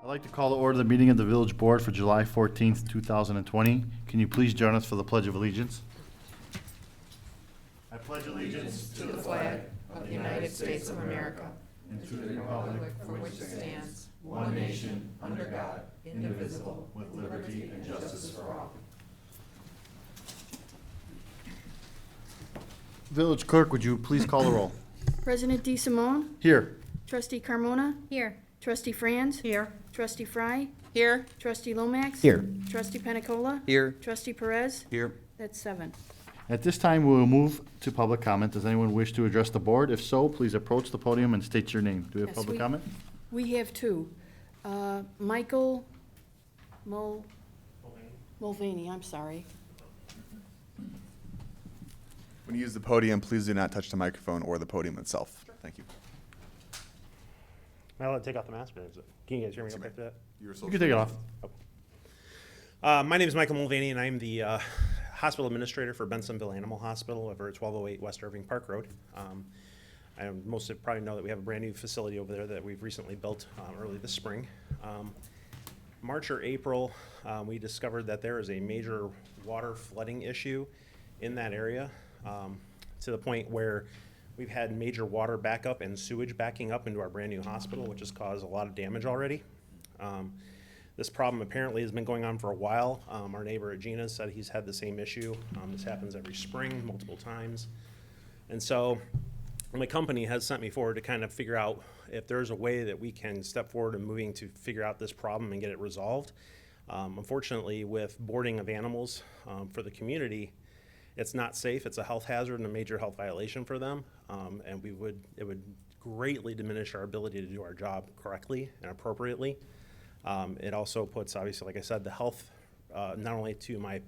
I'd like to call to order the meeting of the Village Board for July 14th, 2020. Can you please join us for the Pledge of Allegiance? I pledge allegiance To the flag of the United States of America and to the republic for which it stands, one nation, under God, indivisible, with liberty and justice for all. Village Clerk, would you please call the roll? President DeSimone, Here. Trustee Carmona, Here. Trustee Franz, Here. Trustee Fry, Here. Trustee Lomax. Here. Trustee Penicola. Here. Trustee Perez. Here. That's 7. At this time, we will move to public comment. Does anyone wish to address the board? If so, please approach the podium and state your name. Do we have Yes, public comment? We have 2. Michael Mulvaney, I'm sorry. When you use the podium, please do not touch the microphone or the podium itself. Thank you. Am I allowed to take off the mask, or is it? Can you guys hear me okay for that? You're You can take it off. My name is Michael Mulvaney, and I'm the hospital administrator for Bensonville Animal Hospital over at 1208 West Irving Park Road. Most of you probably know that we have a brand new facility over there that we've recently built early this spring. March or April, we discovered that there is a major water flooding issue in that area, to the point where we've had major water backup and sewage backing up into our brand new hospital, which has caused a lot of damage already. This problem apparently has been going on for a while. Our neighbor at Gina's said he's had the same issue. This happens every spring, multiple times. And so my company has sent me forward to kind of figure out if there's a way that we can step forward in moving to figure out this problem and get it resolved. Unfortunately, with boarding of animals for the community, it's not safe. It's a health hazard and a major health violation for them. And it would greatly diminish our ability to do our job correctly and appropriately. It also puts, obviously, like I said, the health, not only to my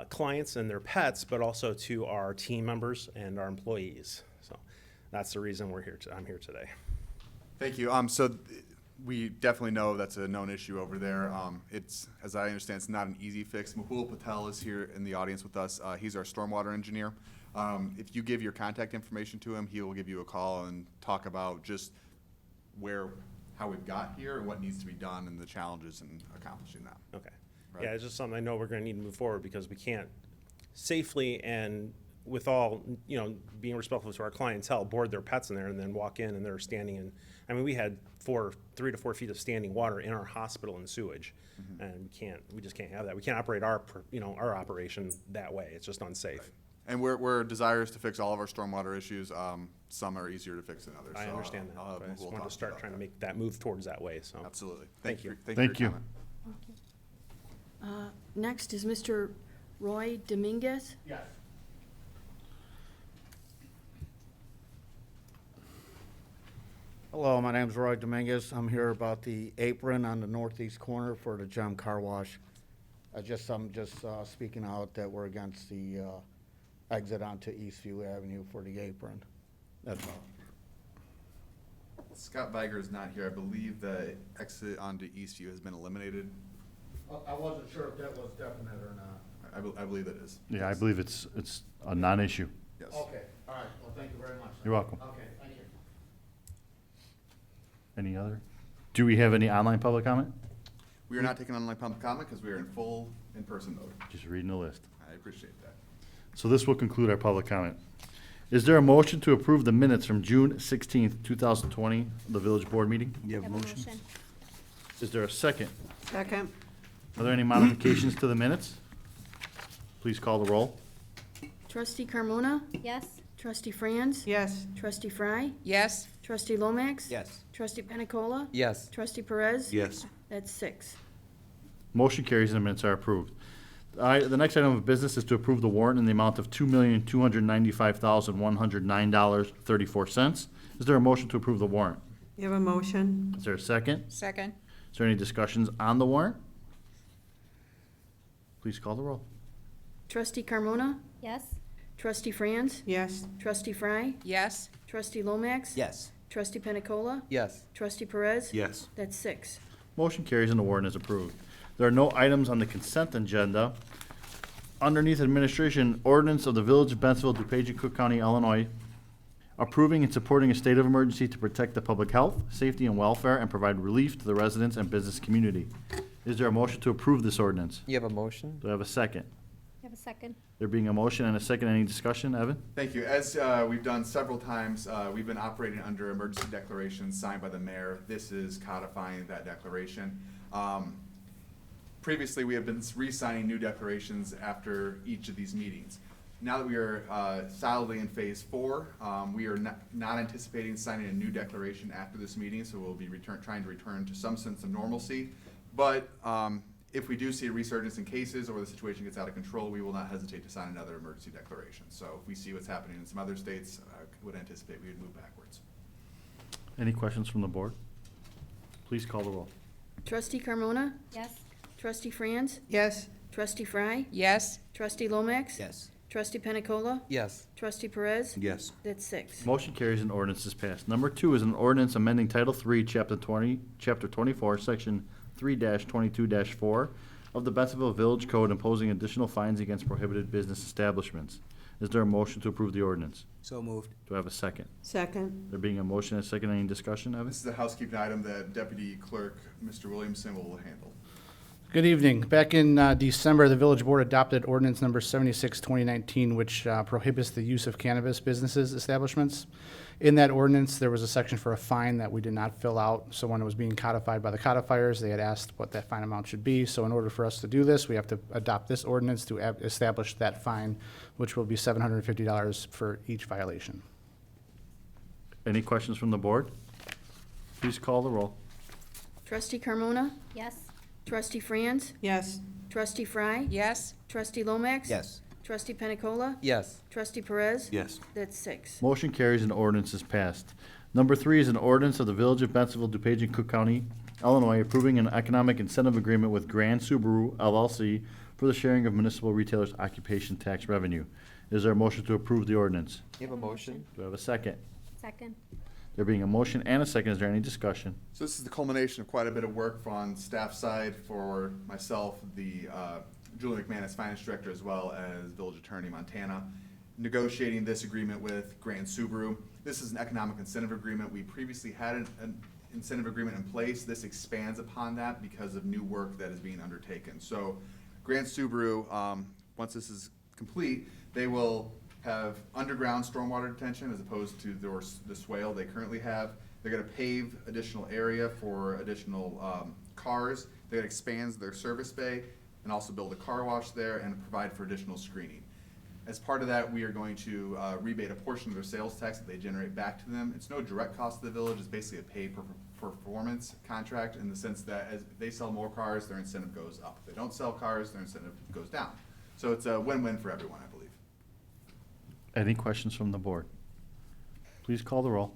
clients and their pets, but also to our team members and our employees. So that's the reason I'm here today. Thank you. We definitely know that's a known issue over there. It's, as I understand, it's not an easy fix. Mehul Patel is here in the audience with us. He's our stormwater engineer. If you give your contact information to him, he will give you a call and talk about just how we've got here and what needs to be done and the challenges in accomplishing that. Okay. Right. Yeah, it's just something I know we're going to need to move forward because we can't safely and with all, being respectful to our clientele, board their pets in there and then walk in and they're standing in. I mean, we had 3 to 4 feet of standing water in our hospital and sewage, and we just can't have that. We can't operate our operation that way. It's just unsafe. Right. And we're desirous to fix all of our stormwater issues. Some are easier to fix than others. I so, understand that. I'll But I have just Mehul wanted talk to start about trying to that. make that move towards that way. So Absolutely. Thank you. Thank Thank you. you. For your comment. Next is Mr. Roy Dominguez. Yes. Hello, my name is Roy Dominguez. I'm here about the apron on the northeast corner for the Gem Car Wash. I'm just speaking out that we're against the exit onto Eastview Avenue for the apron. That's all. Scott Viger is not here. I believe the exit onto Eastview has been eliminated. I wasn't sure if that was definite or not. I believe it is. Yeah, I believe it's a non-issue. Yes. Okay, all right. Well, thank you very much. You're welcome. Okay, thank you. Any other? Do we have any online public comment? We are not taking online public comment because we are in full in-person mode. Just reading the list. I appreciate that. So this will conclude our public comment. Is there a motion to approve the minutes from June 16th, 2020, the Village Board meeting? You have a motion? Is there a second? Second. Are there any modifications to the minutes? Please call the roll. Trustee Carmona, Yes. Trustee Franz, Yes. Trustee Fry, Yes. Trustee Lomax. Yes. Trustee Penicola. Yes. Trustee Perez. Yes. That's 6. Motion carries and the minutes are approved. The next item of business is to approve the warrant in the amount of $2,295,109.34. Is there a motion to approve the warrant? You have a motion? Is there a second? Second. Is there any discussions on the warrant? Please call the roll. Trustee Carmona, Yes. Trustee Franz, Yes. Trustee Fry, Yes. Trustee Lomax. Yes. Trustee Penicola. Yes. Trustee Perez. Yes. That's 6. Motion carries and the warrant is approved. There are no items on the consent agenda. Underneath administration, ordinance of the Village of Bensonville, DuPage, and Cook County, Illinois, approving and supporting a state of emergency to protect the public health, safety, and welfare and provide relief to the residents and business community. Is there a motion to approve this ordinance? You have a motion? Do I have a second? Have a second? There being a motion and a second, any discussion? Evan? Thank you. As we've done several times, we've been operating under emergency declarations signed by the mayor. This is codifying that declaration. Previously, we have been re-signing new declarations after each of these meetings. Now that we are solidly in phase 4, we are not anticipating signing a new declaration after this meeting, so we'll be trying to return to some sense of normalcy. But if we do see a resurgence in cases or the situation gets out of control, we will not hesitate to sign another emergency declaration. So if we see what's happening in some other states, I would anticipate we would move backwards. Any questions from the board? Please call the roll. Trustee Carmona? Yes. Trustee Franz? Yes. Trustee Fry? Yes. Trustee Lomax? Yes. Trustee Pena Cola? Yes. Trustee Perez? Yes. That's 6. Motion carries and ordinance is passed. Number 2 is an ordinance amending Title III, Chapter 24, Section 3-22-4 of the Bensonville Village Code imposing additional fines against prohibited business establishments. Is there a motion to approve the ordinance? So moved. Do I have a second? Second. There being a motion and a second, any discussion, Evan? This is a housekeeping item that Deputy Clerk Mr. Williamson will handle. Good evening. Back in December, the village board adopted ordinance number 76, 2019, which prohibits the use of cannabis businesses establishments. In that ordinance, there was a section for a fine that we did not fill out. So when it was being codified by the codifiers, they had asked what that fine amount should be. So in order for us to do this, we have to adopt this ordinance to establish that fine, which will be $750 for each violation. Any questions from the board? Please call the roll. Trustee Carmona? Yes. Trustee Franz? Yes. Trustee Fry? Yes. Trustee Lomax? Yes. Trustee Pena Cola? Yes. Trustee Perez? Yes. That's 6. Motion carries and ordinance is passed. Number 3 is an ordinance of the Village of Bensonville, DuPage, and Cook County, Illinois, approving an economic incentive agreement with Grand Subaru LLC for the sharing of municipal retailers' occupation tax revenue. Is there a motion to approve the ordinance? You have a motion? Do I have a second? Second. There being a motion and a second, is there any discussion? So this is the culmination of quite a bit of work on staff side for myself, the Julie McManus Finance Director, as well as Village Attorney Montana, negotiating this agreement with Grand Subaru. This is an economic incentive agreement. We previously had an incentive agreement in place. This expands upon that because of new work that is being undertaken. So Grand Subaru, once this is complete, they will have underground stormwater detention as opposed to the swale they currently have. They're gonna pave additional area for additional cars. They're gonna expand their service bay and also build a car wash there and provide for additional screening. As part of that, we are going to rebate a portion of their sales tax that they generate back to them. It's no direct cost to the village, it's basically a pay-per-performance contract in the sense that as they sell more cars, their incentive goes up. If they don't sell cars, their incentive goes down. So it's a win-win for everyone, I believe. Any questions from the board? Please call the roll.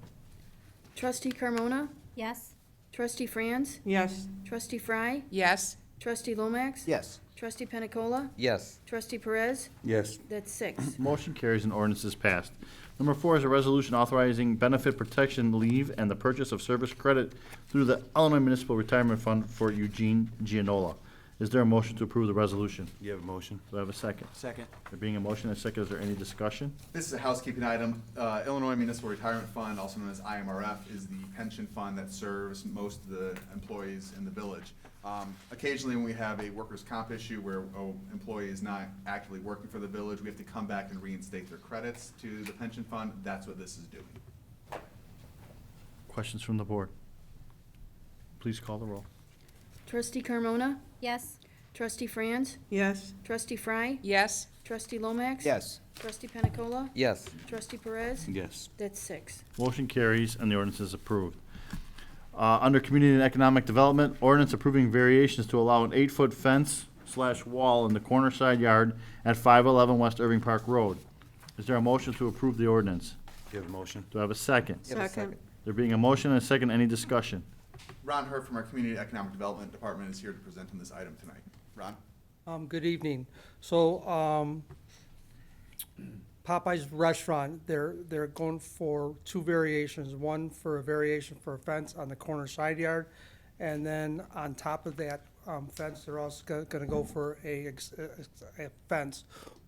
Trustee Carmona? Yes. Trustee Franz? Yes. Trustee Fry? Yes. Trustee Lomax? Yes. Trustee Pena Cola? Yes. Trustee Perez? Yes. That's 6. Motion carries and ordinance is passed. Number 4 is a resolution authorizing benefit protection leave and the purchase of service credit through the Illinois Municipal Retirement Fund for Eugene Gianola. Is there a motion to approve the resolution? You have a motion? Do I have a second? Second. There being a motion and a second, is there any discussion? This is a housekeeping item. Illinois Municipal Retirement Fund, also known as IMRF, is the pension fund that serves most of the employees in the village. Occasionally, when we have a workers' comp issue where an employee is not actively working for the village, we have to come back and reinstate their credits to the pension fund. That's what this is doing. Questions from the board? Please call the roll. Trustee Carmona? Yes. Trustee Franz? Yes. Trustee Fry? Yes. Trustee Lomax? Yes. Trustee Pena Cola? Yes. Trustee Perez? Yes. That's 6. Motion carries and the ordinance is approved. Under Community and Economic Development, ordinance approving variations to allow an 8-foot fence/wall in the corner side yard at 511 West Irving Park Road. Is there a motion to approve the ordinance? You have a motion? Do I have a second? You have a second? There being a motion and a second, any discussion? Ron Hurt from our Community Economic Development Department is here to present on this item tonight. Ron? Good evening. So, Popeye's Restaurant, they're going for 2 variations. One for a variation for a fence on the corner side yard, and then on top of that fence, they're also gonna go for a fence,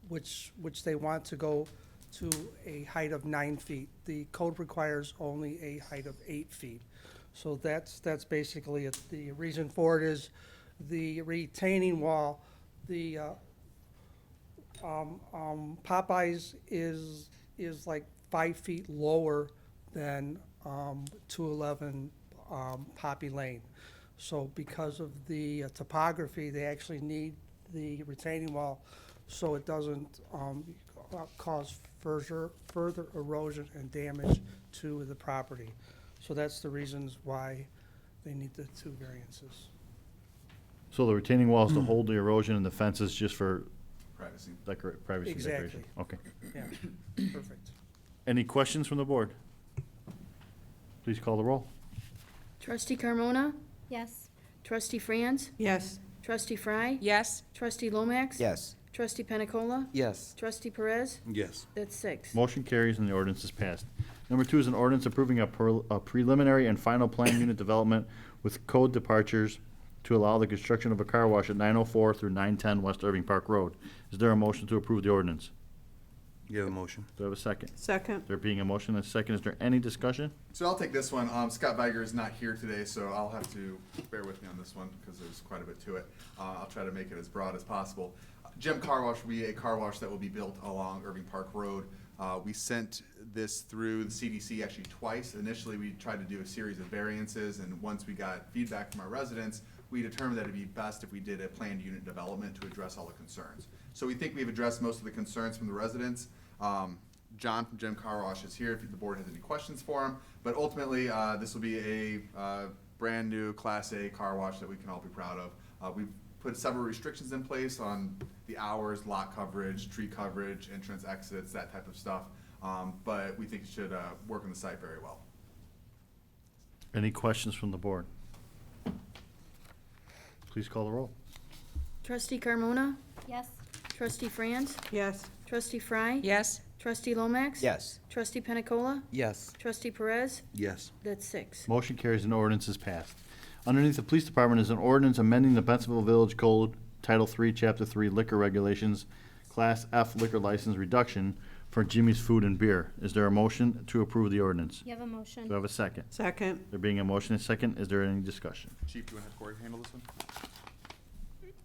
which they want to go to a height of 9 feet. The code requires only a height of 8 feet. So that's basically it. The reason for it is the retaining wall, the Popeyes is like 5 feet lower than 211 Poppy Lane. So because of the topography, they actually need the retaining wall so it doesn't cause further erosion and damage to the property. So that's the reasons why they need the 2 variances. So the retaining wall is to hold the erosion and the fence is just for Privacy. privacy and decoration? Exactly. Okay. Yeah, perfect. Any questions from the board? Please call the roll. Trustee Carmona? Yes. Trustee Franz? Yes. Trustee Fry? Yes. Trustee Lomax? Yes. Trustee Pena Cola? Yes. Trustee Perez? Yes. That's 6. Motion carries and the ordinance is passed. Number 2 is an ordinance approving a preliminary and final plan unit development with code departures to allow the construction of a car wash at 904 through 910 West Irving Park Road. Is there a motion to approve the ordinance? You have a motion. Do I have a second? Second. There being a motion and a second, is there any discussion? So I'll take this one. Scott Viger is not here today, so I'll have to bear with me on this one because there's quite a bit to it. I'll try to make it as broad as possible. Gem Car Wash will be a car wash that will be built along Irving Park Road. We sent this through the CDC actually twice. Initially, we tried to do a series of variances, and once we got feedback from our residents, we determined that it'd be best if we did a planned unit development to address all the concerns. So we think we've addressed most of the concerns from the residents. John from Gem Car Wash is here if the board has any questions for him. But ultimately, this will be a brand new Class A car wash that we can all be proud of. We've put several restrictions in place on the hours, lot coverage, tree coverage, entrance, exits, that type of stuff. But we think it should work on the site very well. Any questions from the board? Please call the roll. Trustee Carmona? Yes. Trustee Franz? Yes. Trustee Fry? Yes. Trustee Lomax? Yes. Trustee Pena Cola? Yes. Trustee Perez? Yes. That's 6. Motion carries and ordinance is passed. Underneath the police department is an ordinance amending the Bensonville Village Code, Title 3, Chapter 3 Liquor Regulations, Class F liquor license reduction for Jimmy's Food and Beer. Is there a motion to approve the ordinance? You have a motion. Do I have a second? Second. There being a motion and a second, is there any discussion? Chief, do you want to have Corey handle this one?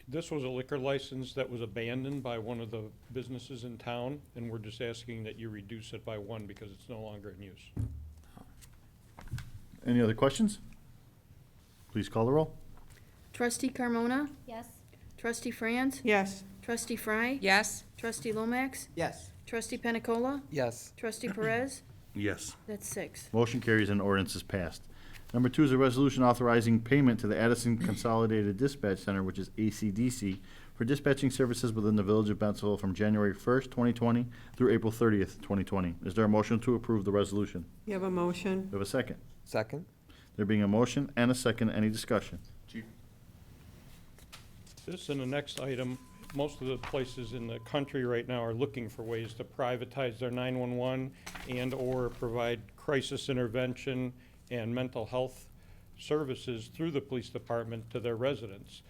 This was a liquor license that was abandoned by one of the businesses in town, and we're just asking that you reduce it by 1 because it's no longer in use. Any other questions? Please call the roll. Trustee Carmona? Yes. Trustee Franz? Yes. Trustee Fry? Yes. Trustee Lomax? Yes. Trustee Pena Cola? Yes. Trustee Perez? Yes. That's 6. Motion carries and ordinance is passed. Number 2 is a resolution authorizing payment to the Addison Consolidated Dispatch Center, which is ACDC, for dispatching services within the Village of Bensonville from January 1st, 2020 through April 30th, 2020. Is there a motion to approve the resolution? You have a motion. Do we have a second? Second. There being a motion and a second, any discussion? Chief? This and the next item, most of the places in the country right now are looking for ways to privatize their 911 and/or provide crisis intervention and mental health services through the police department to their residents.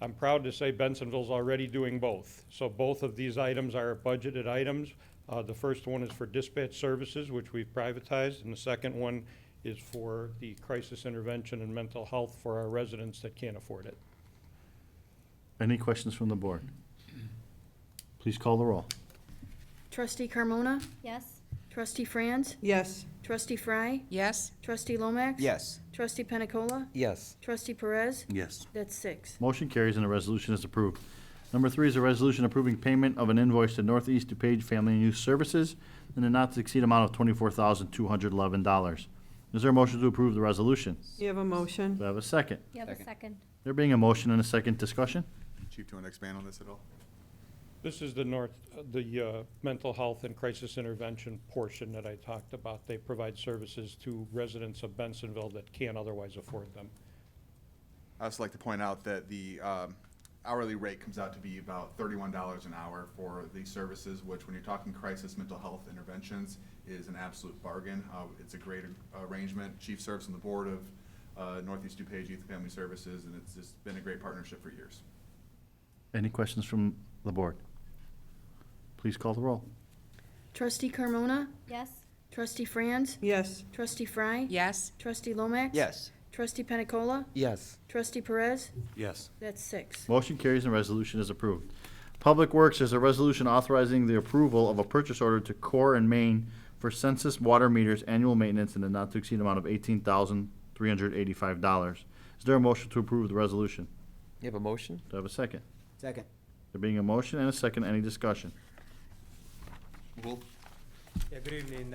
I'm proud to say Bensonville's already doing both. So both of these items are budgeted items. The first one is for dispatch services, which we've privatized, and the second one is for the crisis intervention and mental health for our residents that can't afford it. Any questions from the board? Please call the roll. Trustee Carmona? Yes. Trustee Franz? Yes. Trustee Fry? Yes. Trustee Lomax? Yes. Trustee Pena Cola? Yes. Trustee Perez? Yes. That's 6. Motion carries and the resolution is approved. Number 3 is a resolution approving payment of an invoice to Northeast DuPage Family and Youth Services in a not to exceed amount of $24,211. Is there a motion to approve the resolution? You have a motion. Do I have a second? You have a second. There being a motion and a second, discussion? Chief, do you want to expand on this at all? This is the mental health and crisis intervention portion that I talked about. They provide services to residents of Bensonville that can't otherwise afford them. I'd also like to point out that the hourly rate comes out to be about $31 an hour for these services, which when you're talking crisis mental health interventions is an absolute bargain. It's a great arrangement. Chief serves on the board of Northeast DuPage Youth and Family Services, and it's just been a great partnership for years. Any questions from the board? Please call the roll. Trustee Carmona? Yes. Trustee Franz? Yes. Trustee Fry? Yes. Trustee Lomax? Yes. Trustee Pena Cola? Yes. Trustee Perez? Yes. That's 6. Motion carries and resolution is approved. Public Works is a resolution authorizing the approval of a purchase order to Core and Main for census water meters annual maintenance in the not-to-exceed amount of $18,385. Is there a motion to approve the resolution? You have a motion? Do I have a second? Second. There being a motion and a second, any discussion? Mahul? Yeah, good evening.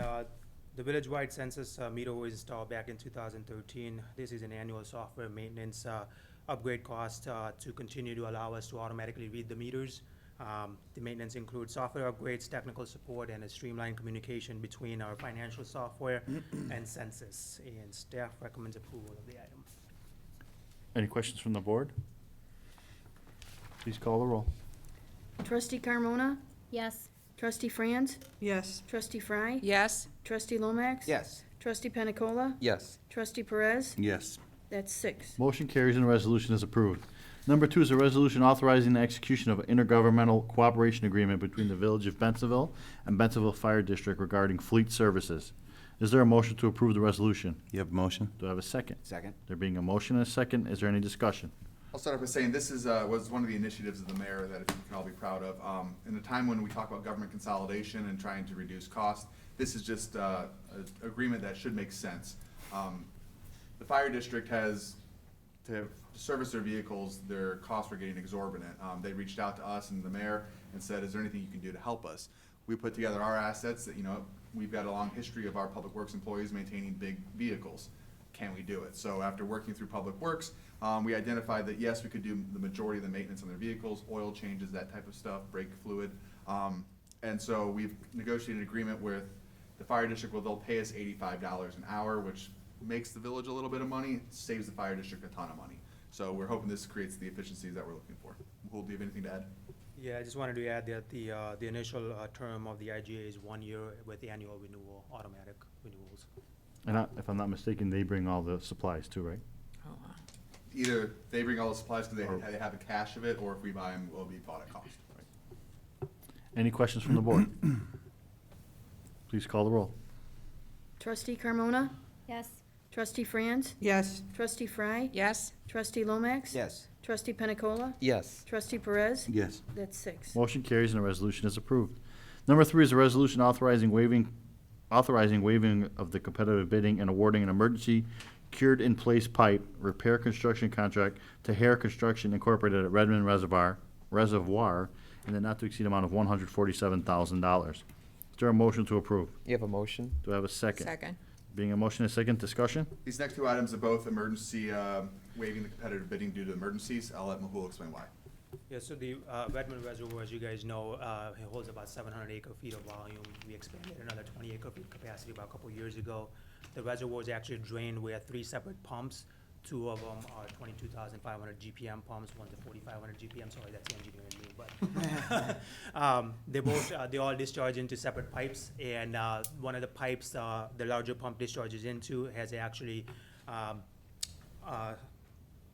The village-wide census meter was installed back in 2013. This is an annual software maintenance upgrade cost to continue to allow us to automatically read the meters. The maintenance includes software upgrades, technical support, and a streamlined communication between our financial software and census. And staff recommends approval of the item. Any questions from the board? Please call the roll. Trustee Carmona? Yes. Trustee Franz? Yes. Trustee Fry? Yes. Trustee Lomax? Yes. Trustee Pena Cola? Yes. Trustee Perez? Yes. That's 6. Motion carries and the resolution is approved. Number 2 is a resolution authorizing the execution of an intergovernmental cooperation agreement between the Village of Bensonville and Bensonville Fire District regarding fleet services. Is there a motion to approve the resolution? You have a motion? Do I have a second? Second. There being a motion and a second, is there any discussion? I'll start off by saying this is, was one of the initiatives of the mayor that I think we can all be proud of. In a time when we talk about government consolidation and trying to reduce cost, this is just an agreement that should make sense. The fire district has, to service their vehicles, their costs were getting exorbitant. They reached out to us and the mayor and said, is there anything you can do to help us? We put together our assets that, we've got a long history of our public works employees maintaining big vehicles. Can we do it? So after working through Public Works, we identified that yes, we could do the majority of the maintenance on their vehicles, oil changes, that type of stuff, brake fluid. And so we've negotiated an agreement with the fire district where they'll pay us $85 an hour, which makes the village a little bit of money, saves the fire district a ton of money. So we're hoping this creates the efficiencies that we're looking for. Mahul, do you have anything to add? Yeah, I just wanted to add that the initial term of the IGA is 1 year with the annual renewal, automatic renewals. And if I'm not mistaken, they bring all the supplies too, right? Oh, wow. Either they bring all the supplies because Or- they have a cache of it, or if we buy them, we'll be bought at cost. Any questions from the board? Please call the roll. Trustee Carmona? Yes. Trustee Franz? Yes. Trustee Fry? Yes. Trustee Lomax? Yes. Trustee Pena Cola? Yes. Trustee Perez? Yes. That's 6. Motion carries and the resolution is approved. Number 3 is a resolution authorizing waiving of the competitive bidding and awarding an emergency cured-in-place pipe repair construction contract to Hare Construction Incorporated at Redmond Reservoir in the not-to-exceed amount of $147,000. Is there a motion to approve? You have a motion? Do I have a second? Second. Being a motion and a second, discussion? These next two items are both emergency, waiving the competitive bidding due to emergencies. I'll let Mahul explain why. Yeah, so the Redmond Reservoir, as you guys know, it holds about 700 acre-feet of volume. We expanded another 20 acre-feet capacity about a couple years ago. The reservoir is actually drained. We have 3 separate pumps. 2 of them are 22,500 GPM pumps. One's a 4,500 GPM. Sorry, that's the engineer in me, but they all discharge into separate pipes. And one of the pipes, the larger pump discharges into, has actually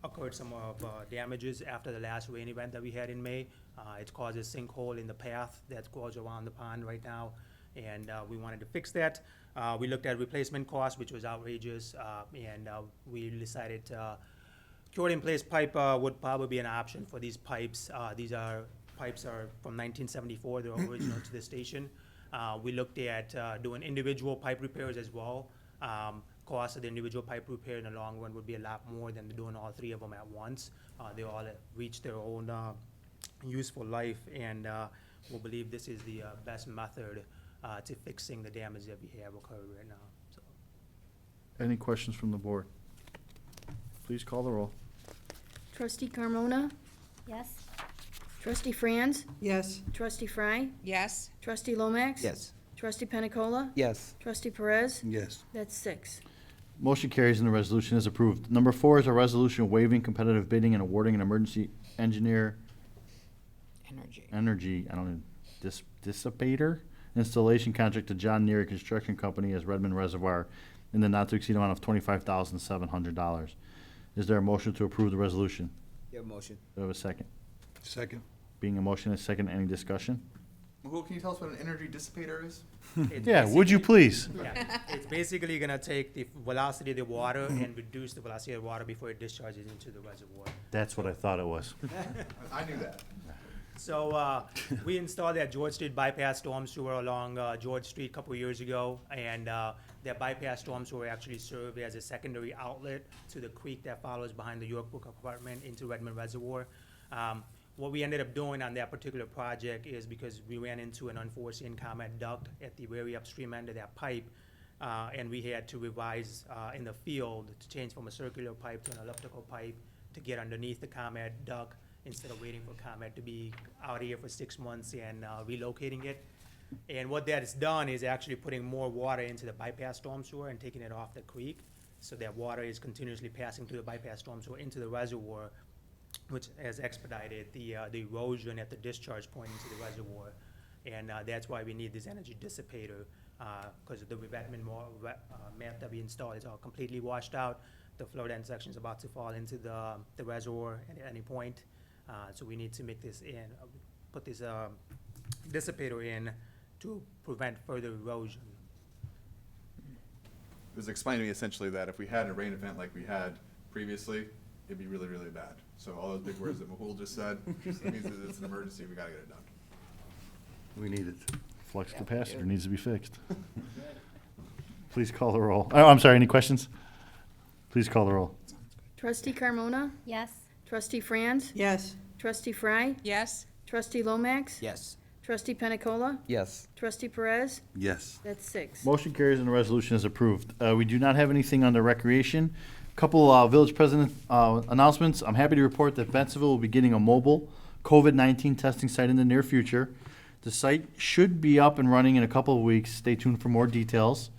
occurred some damages after the last rain event that we had in May. It's caused a sinkhole in the path that goes around the pond right now, and we wanted to fix that. We looked at replacement costs, which was outrageous, and we decided cured-in-place pipe would probably be an option for these pipes. These pipes are from 1974. They're original to the station. We looked at doing individual pipe repairs as well. Cost of the individual pipe repair in the long run would be a lot more than doing all 3 of them at once. They all reach their own useful life, and we believe this is the best method to fixing the damage that we have occurred right now. So. Any questions from the board? Please call the roll. Trustee Carmona? Yes. Trustee Franz? Yes. Trustee Fry? Yes. Trustee Lomax? Yes. Trustee Pena Cola? Yes. Trustee Perez? Yes. That's 6. Motion carries and the resolution is approved. Number 4 is a resolution waiving competitive bidding and awarding an emergency energy, dissipator installation contract to John Neary Construction Company as Redmond Reservoir in the not-to-exceed amount of $25,700. Is there a motion to approve the resolution? You have a motion. Do I have a second? Second. Being a motion and a second, any discussion? Mahul, can you tell us what an energy dissipator is? It's Yeah, would you basically- please? Yeah, it's basically gonna take the velocity of the water and reduce the velocity of the water before it discharges into the reservoir. That's what I thought it was. I knew that. So, we installed that George Street bypass storm sewer along, George Street a couple of years ago, and, that bypass storm sewer actually served as a secondary outlet to the creek that follows behind the York Brook apartment into Redmond Reservoir. What we ended up doing on that particular project is because we ran into an unforeseen comment duct at the very upstream end of that pipe, and we had to revise, in the field to change from a circular pipe to an elliptical pipe to get underneath the comment duct, instead of waiting for ComEd to be out here for 6 months and relocating it. And what that has done is actually putting more water into the bypass storm sewer and taking it off the creek. So that water is continuously passing through the bypass storm sewer into the reservoir, which has expedited the erosion at the discharge point into the reservoir. And that's why we need this energy dissipator, because the revetment mat that we installed is all completely washed out. The float end section is about to fall into the reservoir at any point. So we need to make this put this dissipator in to prevent further erosion. It was explained to me essentially that if we had a rain event like we had previously, it'd be really, really bad. So all those big words that Mahul just said, it means that it's an emergency, we gotta get it done. We need it. Flux capacitor needs to be fixed. Please call the roll. Oh, I'm sorry, any questions? Please call the roll. Trustee Carmona? Yes. Trustee Franz? Yes. Trustee Fry? Yes. Trustee Lomax? Yes. Trustee Pena Cola? Yes. Trustee Perez? Yes. That's 6. Motion carries and the resolution is approved. We do not have anything under recreation. Couple village president announcements. I'm happy to report that Bensonville will be getting a mobile COVID-19 testing site in the near future. The site should be up and running in a couple of weeks. Stay tuned for more details.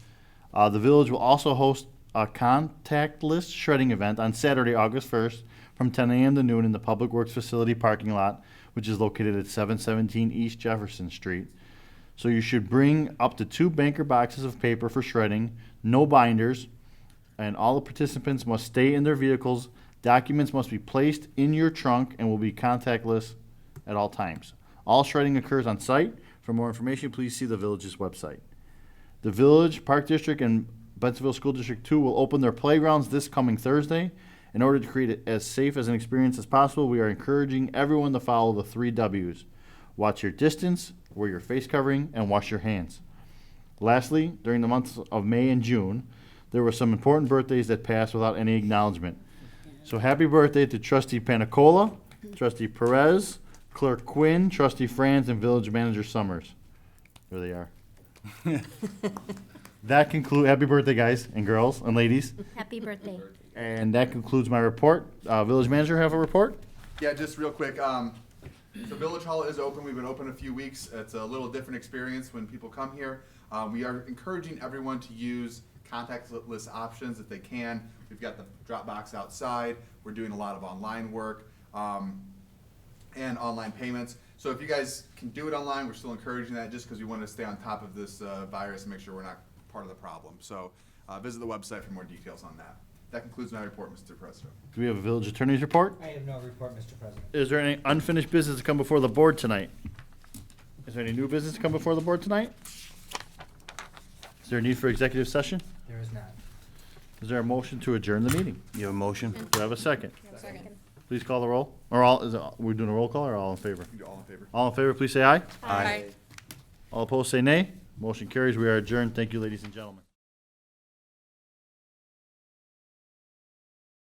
The village will also host a contactless shredding event on Saturday, August 1st from 10 a.m. to noon in the Public Works Facility parking lot, which is located at 717 East Jefferson Street. So you should bring up to 2 banker boxes of paper for shredding, no binders, and all the participants must stay in their vehicles. Documents must be placed in your trunk and will be contactless at all times. All shredding occurs on site. For more information, please see the village's website. The Village, Park District, and Bensonville School District 2 will open their playgrounds this coming Thursday. In order to create it as safe as an experience as possible, we are encouraging everyone to follow the 3 W's. Watch your distance, wear your face covering, and wash your hands. Lastly, during the months of May and June, there were some important birthdays that passed without any acknowledgement. So happy birthday to Trustee Panicola, Trustee Perez, Clerk Quinn, Trustee Franz, and Village Manager Summers. There they are. That concludes, happy birthday, guys and girls and ladies. Happy birthday. And that concludes my report. Village Manager have a report? Yeah, just real quick, the Village Hall is open, we've been open a few weeks, it's a little different experience when people come here. We are encouraging everyone to use contactless options if they can. We've got the drop box outside, we're doing a lot of online work, and online payments. So if you guys can do it online, we're still encouraging that just because we want to stay on top of this virus and make sure we're not part of the problem. So visit the website for more details on that. That concludes my report, Mr. President. Do we have a village attorney's report? I have no report, Mr. President. Is there any unfinished business to come before the board tonight? Is there any new business to come before the board tonight? Is there a need for executive session? There is not. Is there a motion to adjourn the meeting? You have a motion? Do I have a second? Second. Please call the roll. Or all, we're doing a roll call or all in favor? You all in favor? All in favor, please say aye. Aye. All opposed, say nay. Motion carries. We are adjourned. Thank you, ladies and gentlemen.